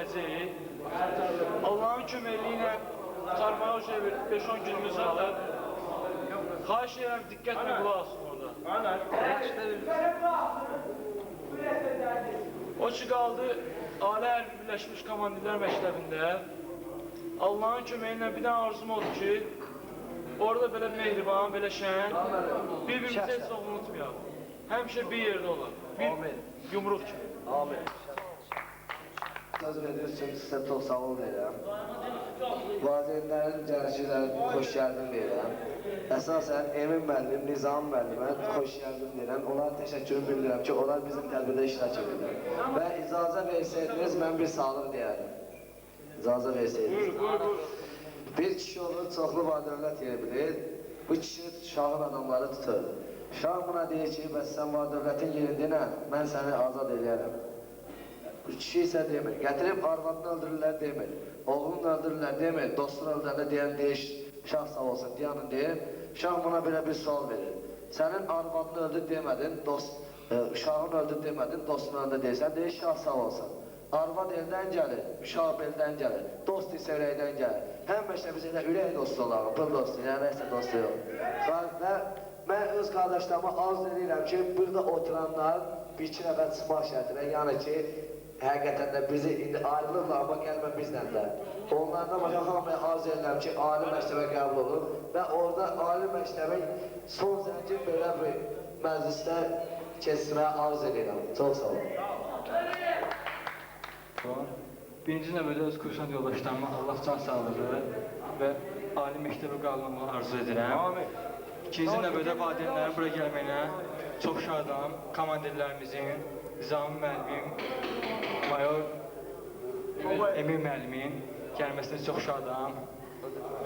edəcəyik. Allah'ın köməkliyi ilə qarmağa bir 5-10 günümüz qalır. Xahiş edirəm, diqqətlə qulaq asın orada. O ki qaldı Ali Hərbi Birləşmiş Komandirlər Məktəbində. Allah'ın köməyi ilə bir dənə arzum oldu ki, orada belə mehriban, belə şən, bir-birimizi heç çox unutmayaq. Həmişə bir yerdə olaq, bir yumruq kimi. Amin. Söz verdiğiniz için size çok sağ olun deyirəm. Valideynlərin gəlişlərinə xoş gəldin deyirəm. Əsasən Emin müəllim, Nizam müəllimə xoş gəldin deyirəm. Onlara təşəkkür bildirirəm ki, onlar bizim tədbirdə iştirak edirlər. Və icazə versəydiniz, mən bir sağlıq deyərdim. İcazə versəydiniz. Bir kişi olur, çoxlu var-dövlət yer bilir. Bu kişi şahın adamları tutur. Şah buna deyir ki, bəs sən var-dövlətin yerindinə, mən səni azad edərəm. Bu kişi isə demir, gətirib arvadını öldürürlər demir, oğlunu öldürürlər demir, dostunu öldürəndə deyən deyir, şah sağ olsun, diyanın deyir, şah buna belə bir sual verir. Sənin arvadını öldür demədin, şahını öldür demədin, dostunu öldür deyirsən, deyir, şah sağ olsun. Arvad eldən gəlir, şah beldən gəlir, dost isə ürəkdən gəlir. Həmişə biz elə ürək dostu olalım, pır dostu, yəni nəsə dostu yox. Və mən öz qardaşlarıma arz edirəm ki, burada oturanlar bir iki nəfər çıxmaq şərtinə, yəni ki, həqiqətən də bizi indi ayrılıqlar, amma gəlmə bizlə də. Onlardan başa hamıya arz edirəm ki, ali məktəbə qəbul olur və orada ali məktəbin son zəncir belə bir məclisdə keçməyə arz edirəm. Çox sağ olun. Birinci növbədə öz kursant yoldaşlarıma Allah can sağlığı və ali məktəbə qalmamı arzu edirəm. İkinci növbədə valideynlərin bura gəlməyinə çox şadam. Komandirlərimizin, Nizami müəllimim, Mayor Emin müəllimin gəlməsinə çox şadam.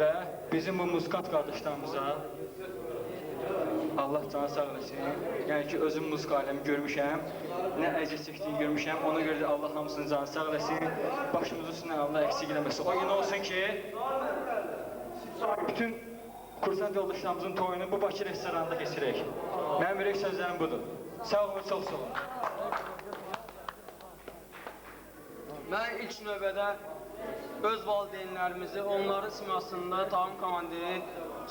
Və bizim bu muzikant qardaşlarımıza Allah canı sağ eləsin. Yəni ki, özüm muzik aləmi görmüşəm, nə əziyyət çəkdiyini görmüşəm. Ona görə də Allah hamısının canı sağ eləsin. Başımızın üstündən Allah eksik eləməsin. O gün olsun ki, bütün kursant yoldaşlarımızın toyunu bu Bakı restoranında keçirək. Mənim ürək sözlərim budur. Sağ olun, çox sağ olun. Mən ilk növbədə öz valideynlərimizi, onların simasında Tağım komandiri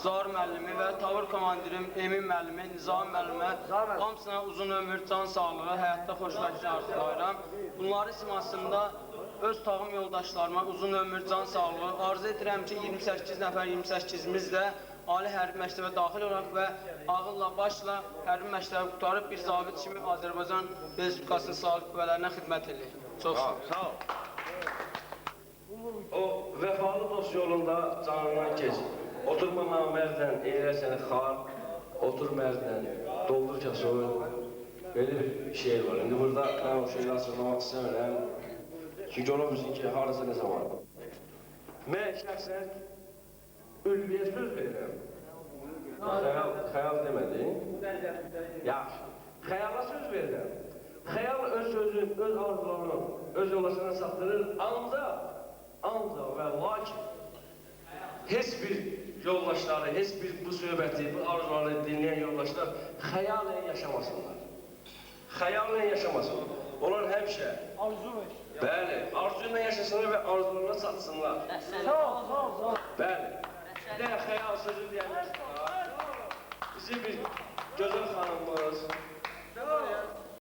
Zahir müəllimi və Tavır komandirim Emin müəllimi, Nizam müəllimə hamısına uzun ömür, can sağlığı, həyatda xoşbəxtlik arzulayıram. Bunların simasında öz Tağım yoldaşlarıma uzun ömür, can sağlığı arzu edirəm ki, 28 nəfər 28-imiz də Ali hərbi məktəbə daxil olaq və ağılla, başla hərbi məktəbi qutarıb bir zabit kimi Azərbaycan Respublikasının silahlı qüvvələrinə xidmət edir. Çox sağ ol. O vəfalı dost yolunda canından keçir. Oturma namərddən, eylə səni xar, otur mərddən, doldur kəsoy. Belə bir şey var. İndi burada mən o şeyi açıqlamaq istəmirəm. Çünki ola bilsin ki, harasa nə zaman. Mən şəxsən ülviyə söz verirəm. Xəyal demədin. Yaxşı. Xəyala söz verirəm. Xəyal öz sözün, öz arzularını, öz yoldaşlarına çatdırır. Ancaq və lakin heç bir yoldaşları, heç bir bu söhbəti, bu arzuları dinləyən yoldaşlar xəyalən yaşamasınlar. Xəyalən yaşamasınlar. Onlar həmişə bəli, arzu ilə yaşasınlar və arzularına çatsınlar. Sağ ol. Bəli. Xəyal sözü deyənlər. Bizim bir gözəl xanımımız,